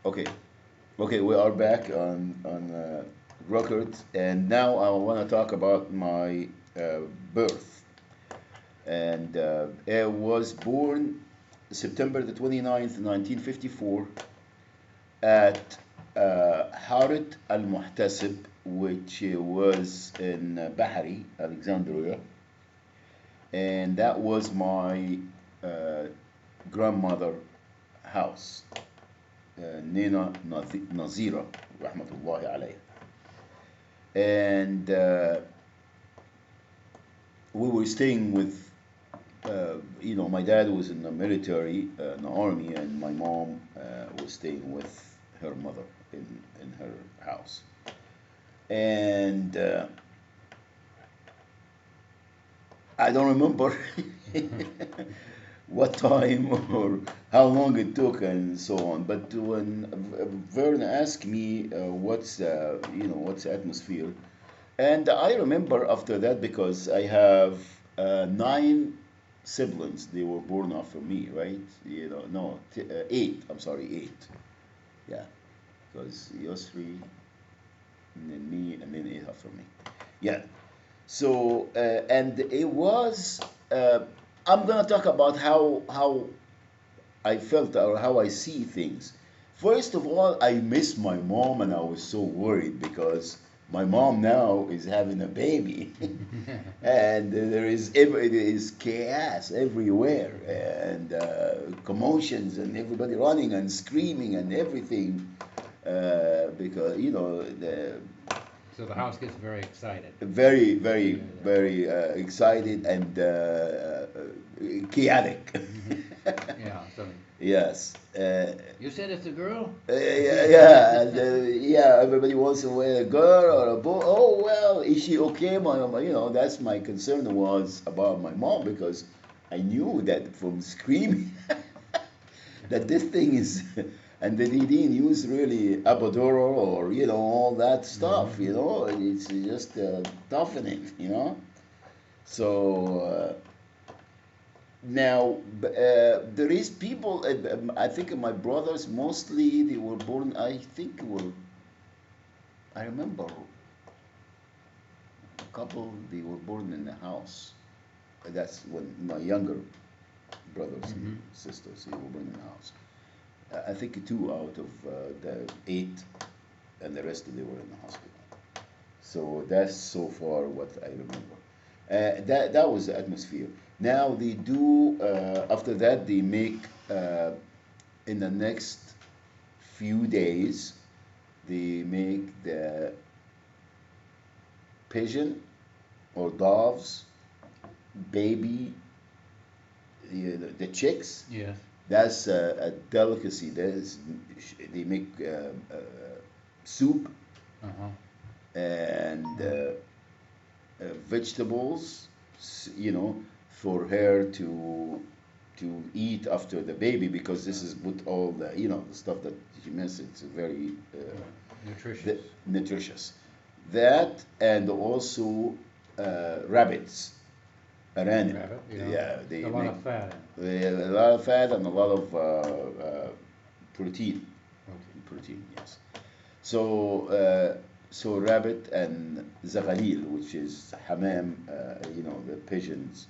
Okay, okay, we are back on record, and now I want to talk about my birth. And I was born September the 29th, 1954, at Harit Al Muhtasib, which was in Bahari, Alexandria, and that was my uh, grandmother house, Nina Nazira, rahmatullahi alayha. And we were staying with, my dad was in the military, in the army, and my mom was staying with her mother in her house. And I don't remember what time or how long it took and so on. But when Vern asked me what's the atmosphere, and I remember after that because I have nine siblings. They were born after me, right? No, eight. I'm sorry, eight. Yeah, because Yosri, and then me, and then eight after me. Yeah. So and it was. I'm gonna talk about how I felt or how I see things. First of all, I miss my mom, and I was so worried because my mom now is having a baby, and there is chaos everywhere, and commotions, and everybody running and screaming and everything, because So the house gets very excited. very, You very, hear that. very excited and chaotic. Yeah. So Yes. you said it's a girl. Yeah, yeah, and, yeah. Everybody wants to wear a girl or a boy. Oh well, is she okay? That's my concern was about my mom because I knew that from screaming that this thing is, and they didn't use really Apodoро or all that stuff. Mm-hmm. It's just toughening. So. Now, there is people. I think my brothers mostly they were born. I think were. I remember a couple. They were born in the house. That's when my younger brothers and Mm-hmm. sisters they were born in the house. I think two out of the eight, and the rest they were in the hospital. So that's so far what I remember. That was the atmosphere. Now they do. After that, they make in the next few days. They make the pigeon or doves, baby, the chicks. Yes. That's a delicacy. They make soup Uh-huh. and Uh, vegetables, for her to eat after the baby because this is with all the stuff that she mentioned. It's very nutritious. nutritious. That and also rabbits, aranib. Rabbit. Yeah. Yeah, A they lot make of fat a lot of fat and a lot of protein. protein. Protein, yes. So, so rabbit and zaghalil, which is hamam, the pigeon's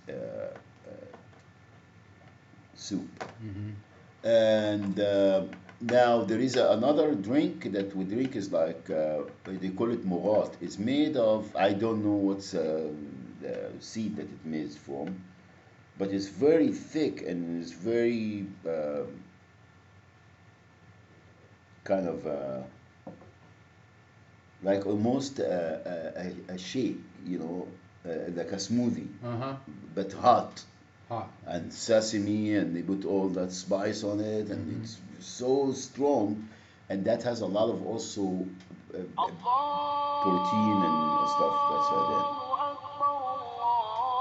soup. Mm-hmm. And now there is another drink that we drink is like they call it morat. It's made of I don't know what's the seed that it made from, but it's very thick and it's very kind of. Like almost a shake, like a smoothie, Uh-huh. but hot Hot. and sesame, and they put all that spice on it, and Mm-hmm. it's so strong, and that has a lot of also protein and stuff. That's then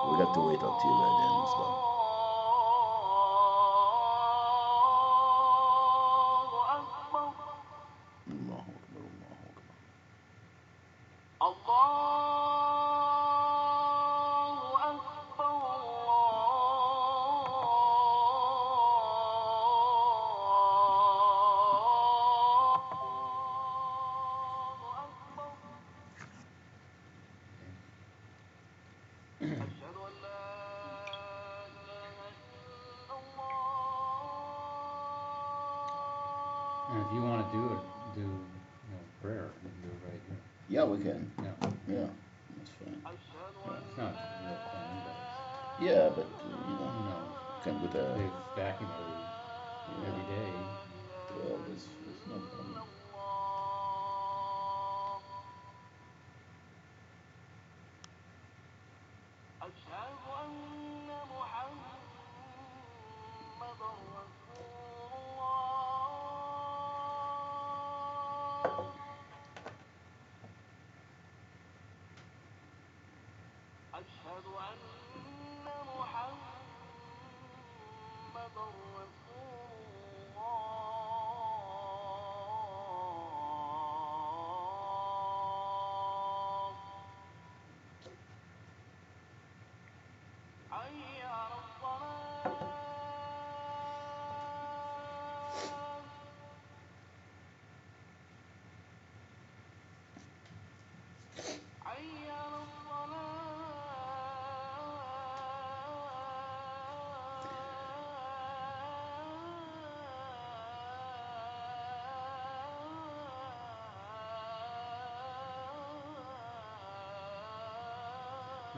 we got to wait until then is done. Allahu Akbar, Allahu Akbar. And if you wanna do it, do, prayer, you can do it right here. Yeah, we can. Yeah, Yeah, that's fine. Yeah, it's not a real thing, but yeah, but who knows? can put a They vacuum every yeah, day. yeah, that's no problem.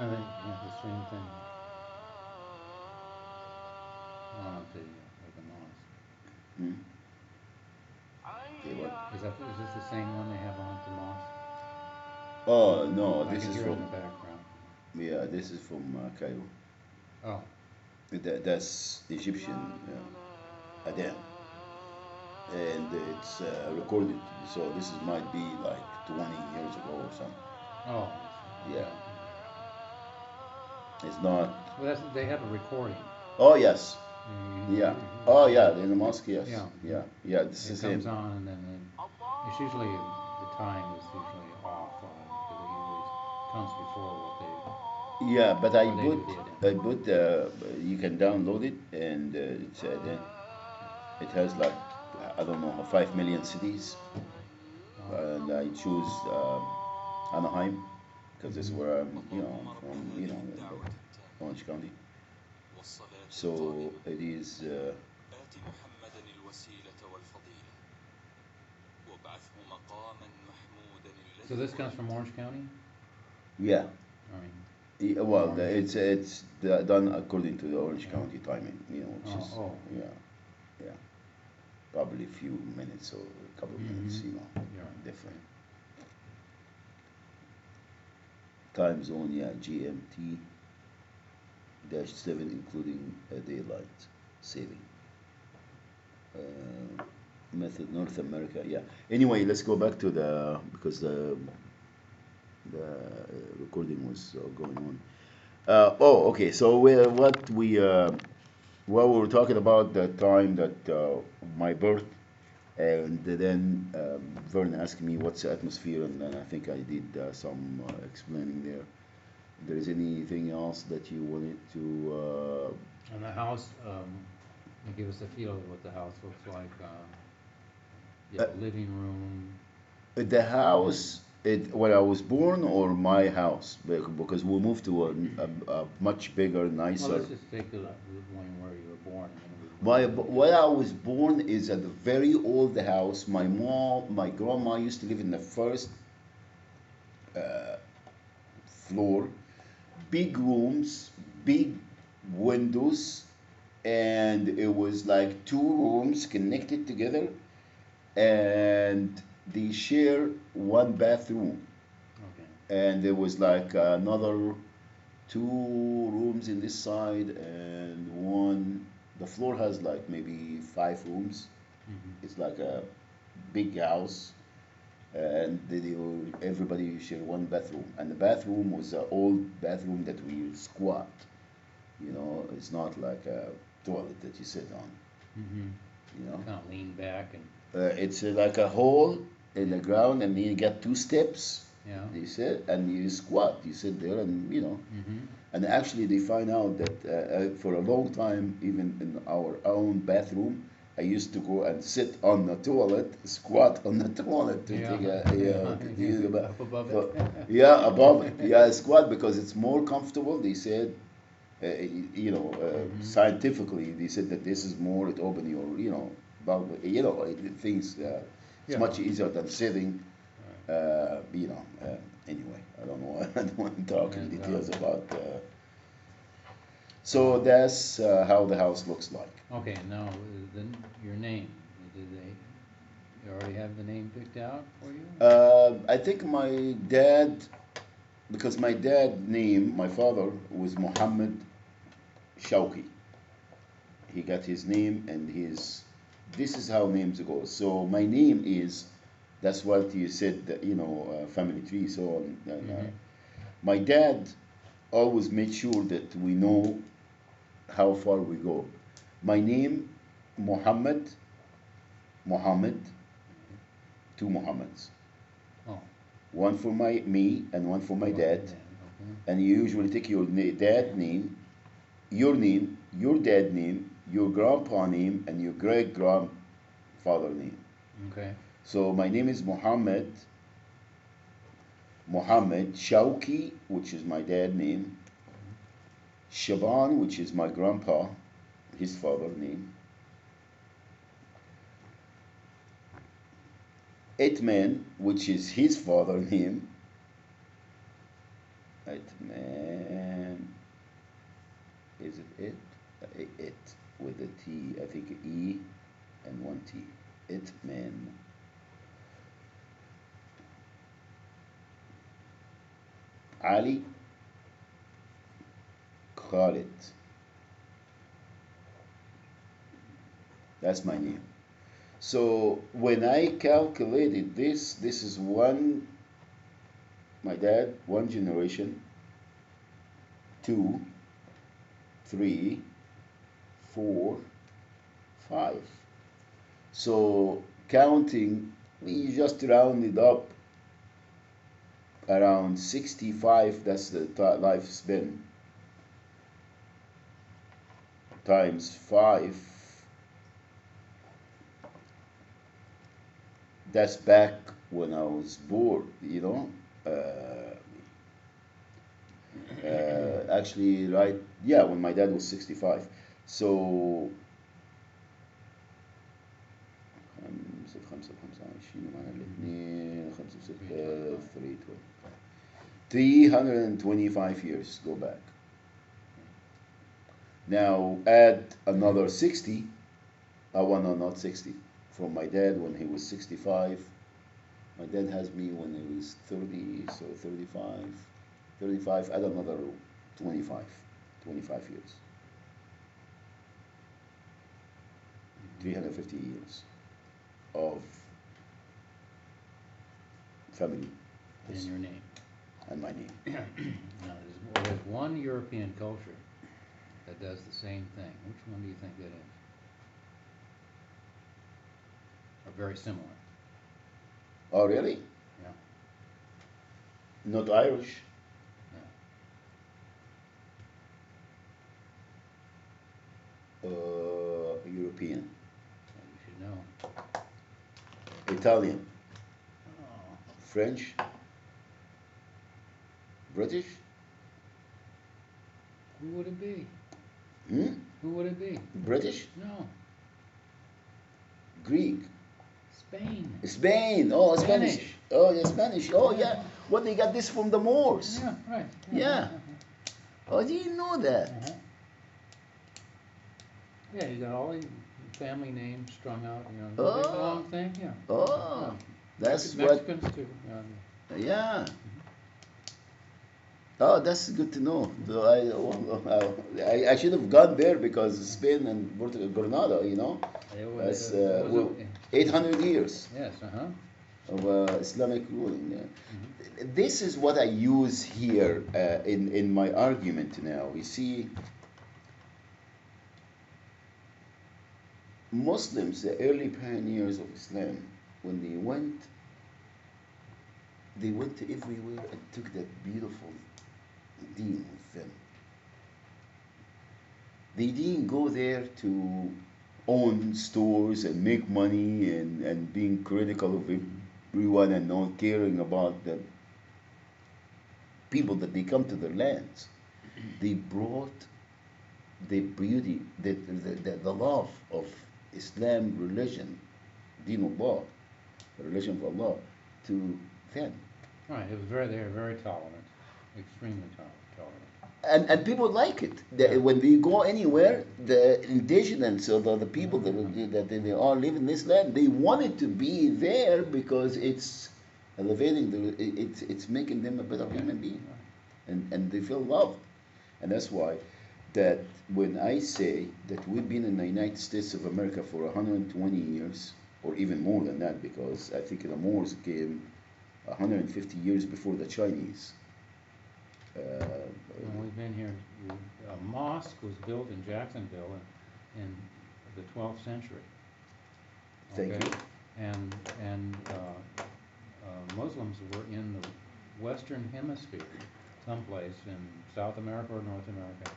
I think, yeah, the same thing on at the mosque. Hmm? Okay, what? Is this the same one they have on at the mosque? Oh no, I this can is hear it in the from background. yeah, this is from Cairo. Oh, That's Egyptian Adhan, and it's recorded. So this is might be like 20 years ago or something. oh, I see. Yeah, Okay. it's not. Well, they have a recording. Oh yes, You yeah. hear, Oh hear yeah, it? in the mosque, yes. Yeah. Yeah, yeah. This It is comes him. on and then it's usually the time is usually off because it usually comes before Yeah, but what they do the I adhan. put you can download it, and it's then it has like I don't know 5 million cities, Oh. and I choose Anaheim because this is Mm-hmm. where I'm from, Orange County. So it is, So this comes from Orange County. yeah. I mean, Well, Orange. it's done according to the Orange Yeah. County timing, which Oh. is Oh. yeah, yeah, probably a few minutes or a couple of Mm-hmm. minutes, Yeah. different time zone. Yeah, GMT dash 7, including daylight saving. Method North America. Yeah. Anyway, let's go back to the because the recording was going on. Okay. So what we were talking about the time that my birth, and then Vern asked me what's the atmosphere, and then I think I did some explaining there. There is anything else that you wanted to? And the house, give us a feel of what the house looks like. You Uh, have a living room the and house, when I was born, or my house, because we moved to a much bigger, well, nicer. let's just take the one where you were born and then we move to Where I was born is a very old house. My grandma used to live in the first floor, big rooms, big windows, and it was like two rooms connected together, and they share one bathroom, okay. and there was like another two rooms in this side and one. The floor has like maybe 5 rooms. Mm-hmm. It's like a big house, and everybody share one bathroom, and the bathroom was an old bathroom that we squat. It's not like a toilet that you sit on. Mm-hmm. You know, Kind of lean back and it's like a hole in the ground, and then you get 2 steps. yeah. You sit and you squat. You sit there, and Mm-hmm. and actually they find out that for a long time, even in our own bathroom, I used to go and sit on the toilet, squat on the toilet to Yeah. take to use Yeah. Up above it. so, yeah, above it. Yeah, squat because it's more comfortable. They said, Mm-hmm. scientifically, they said that this is more, it open your, But things it's Yeah, much easier than sitting. right. Anyway, I don't know. I don't want to talk in And, details about. So that's how the house looks like. okay, now, your name, did they, you already have the name picked out for you? I think my dad, because my dad name, my father was Muhammad Shawki. He got his name and his. This is how names go. So my name is. That's what you said. Family tree. So Mm-hmm. my dad always made sure that we know how far we go. My name, Muhammad, Muhammad, two Muhammads. Oh, One for me and one for my well, dad. yeah, okay. And you usually take your dad name, your dad name, your grandpa name, and your great grandfather name. Okay. So my name is Muhammad Shawki, which is my dad name, Shaban, which is my grandpa, his father name, Itman, which is his father name, Itman, is it it? It with a T, I think E and one T. Itman. Ali Khalid. That's my name. So when I calculated this is my dad, one generation, two, three, four, five. So counting, we just rounded up around 65. That's the lifespan times five. That's back when I was born. Actually, right, yeah, when my dad was 65. So خمسة في خمسة بخمسة وعشرين ومعنا الاثنين خمسة وستة 325 years go back. Now add another 60. No, not 60. From my dad when he was 65. My dad has me when he was 30, so 35. 35, add another 25. 25 years. 350 years of family And your name. and my name. Now, there's one European culture that does the same thing. Which one do you think that is? Or very similar? Oh, really? Yeah. Not Irish? European. Yeah, you should know. Italian. Oh, French. British. who would it be? Hmm? Who would it be? British. No, Greek. Spain. Spain. Oh, Spanish. Spanish. Oh, yeah, Spanish. Oh, Yeah, yeah. What, they got this from the Moors? yeah, right. Yeah. Oh, I didn't know that. Uh-huh. Yeah, you got all the family names strung out, no big Oh, long thing, yeah. oh. Yeah. That's what. Mexicans too. Yeah. Oh, that's good to know. I should have gone there because Spain and Granada. That's It was well, 800 years yes, uh-huh. of Islamic ruling. Yeah. Mhm. This is what I use here in my argument now. You see, Muslims, the early pioneers of Islam, when they went to everywhere and took that beautiful deen with them. They didn't go there to own stores and make money and being critical of everyone and not caring about the people that they come to their lands. They brought the beauty, the love of Islam religion, Deen Allah, the religion of Allah, to them. Right, it was very, they were very tolerant, extremely tolerant. And people like it. Yeah. When they go anywhere, the indigenous or the people that they are living in this land, they wanted to be there because it's elevating it's making them a better Yeah. human being, and they feel loved, and that's why that when I say that we've been in the United States of America for 120 years, or even more than that, because I think the Moors came 150 years before the Chinese. When we've been here, a mosque was built in Jacksonville in the 12th century. Thank Okay? you. And Muslims were in the Western Hemisphere, someplace in South America or North America,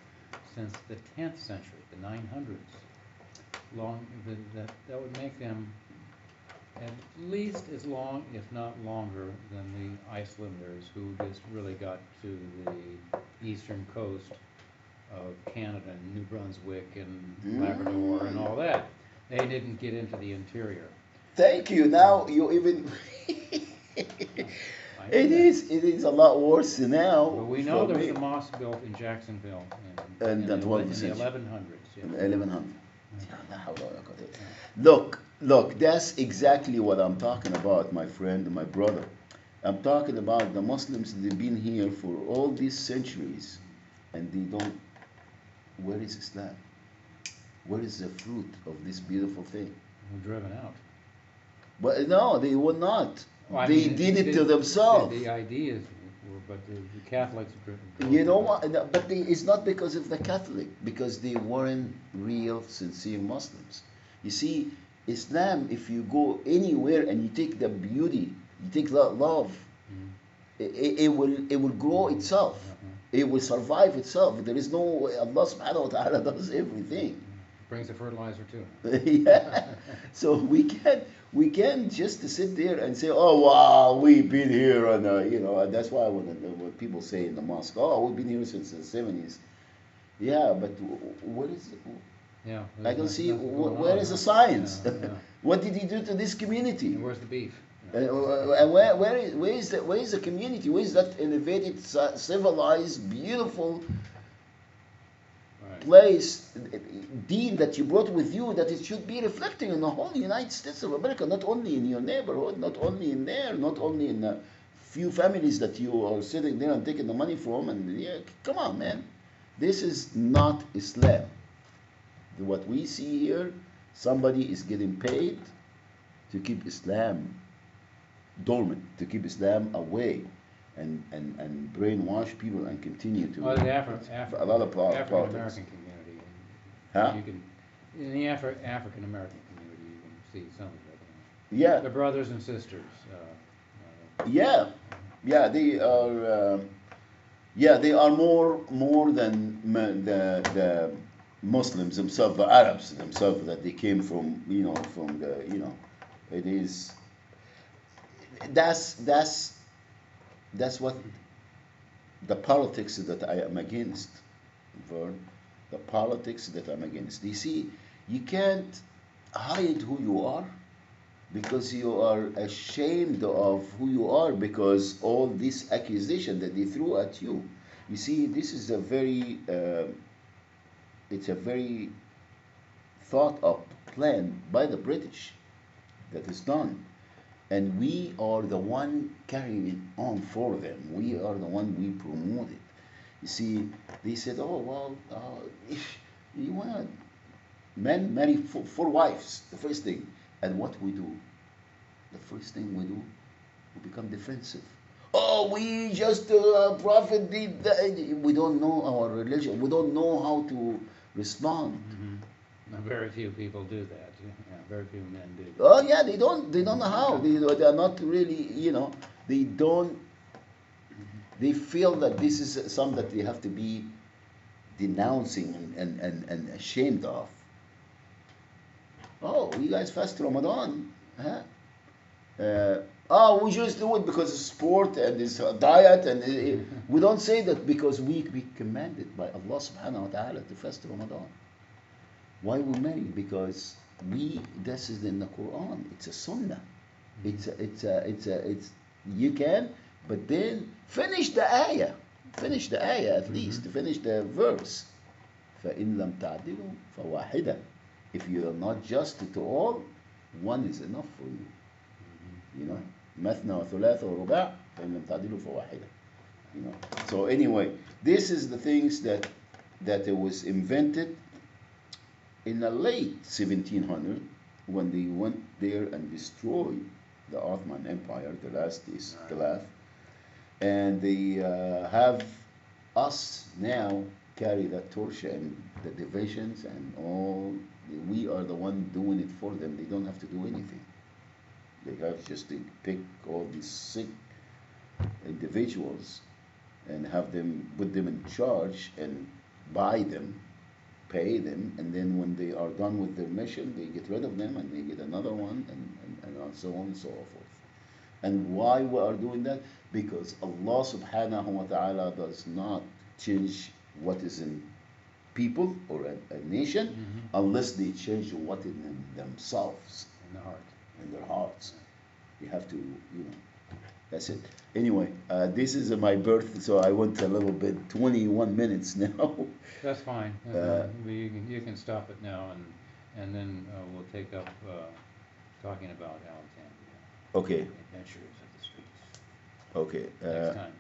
since the 10th century, the 900s. That would make them at least as long, if not longer, than the Icelanders who just really got to the eastern coast of Canada and New Brunswick and Labrador and all that. They didn't get into the interior. Thank you. Now you even. I know It that. is. It is a lot worse now. But we know for there was me. a mosque built in Jacksonville And in that the, was in the essential. 1100s. Yeah. In 1100. Look, that's exactly what I'm talking about, my friend, my brother. I'm talking about the Muslims, they've been here for all these centuries, and they don't. Where is Islam? Where is the fruit of this beautiful thing? Were driven out. But no, they were not. Well, I They mean, did it to the- themselves. The ideas were, but the Catholics drove You know them out. what? No, but it's not because of the Catholic, because they weren't real, sincere Muslims. You see, Islam, if you go anywhere and you take the beauty, you take that love, Mhm. it will grow itself. It will survive itself. There is no Allah subhanahu wa ta'ala does everything. Brings the fertilizer too. Yeah. So we can't just sit there and say, oh wow, we've been here, and and that's why when people say in the mosque, oh, we've been here since the 70s. Yeah, but what is Yeah. I there's don't see nothing going where on, is the huh? science? Yeah, yeah. What did he do to this community? And where's the beef? And where is the community? Where is that elevated, civilized, beautiful Right. place, deed that you brought with you, that it should be reflecting in the whole United States of America, not only in your neighborhood, not only in there, not only in a few families that you are sitting there and taking the money from. And yeah, come on, man, this is not Islam. What we see here, somebody is getting paid to keep Islam dormant, to keep Islam away, and brainwash people and continue to. Well, the a lot of African politics. American community. Huh? You can, in the African American community, you can see some of it. Yeah, The brothers and sisters. yeah, yeah. They are more than the Muslims themselves, the Arabs themselves, that they came from. From the. It is. That's what the politics that I am against, Vern. The politics that I'm against. You see, you can't hide who you are because you are ashamed of who you are because all this accusation that they threw at you. You see, this is it's a very thought up plan by the British that is done, and we are the one carrying it on for them. We are the one we promote it. You see, they said, oh well, if you want to men marry four wives, the first thing, and what we do, the first thing we do, we become defensive. Oh, we just prophet did that. We don't know our religion. We don't know how to respond. Very few people do that. Yeah, very few men do. Oh yeah, they don't know how. They are not really, they don't. They feel that this is something that they have to be denouncing and ashamed of. Oh, you guys fast Ramadan, huh? Oh, we just do it because it's sport and it's a diet, and we don't say that because we commanded by Allah subhanahu wa ta'ala to fast Ramadan. Why we marry? Because this is in the Quran. It's a sunnah. It's you can, but then finish the ayah. Finish the ayah at least. Finish the verse. فَإِن لَمْ تَعْدِلُوا فَوَاحِدًا. If you are not just to all, one is enough for you. You know, مثنى وثلاث ورباع فإن لم تعدلوا فواحدة. You know. So anyway, this is the things that it was invented in the late 1700 when they went there and destroyed the Ottoman Empire, the last is the last, and they have us now carry that torch and the divisions and all. We are the one doing it for them. They don't have to do anything. They have just to pick all these sick individuals and have them put them in charge and buy them, pay them, and then when they are done with their mission, they get rid of them and they get another one, and so on and so forth. And why we are doing that? Because Allah subhanahu wa ta'ala does not change what is in people or a nation unless they change what is in themselves, In the heart. in their hearts. You have to, you know, that's it. Anyway, this is my birth, so I went a little bit, 21 minutes now. That's fine. You can stop it now, and then we'll take up talking about Alexandria. Okay, Adventures of the Streets. okay. Next time.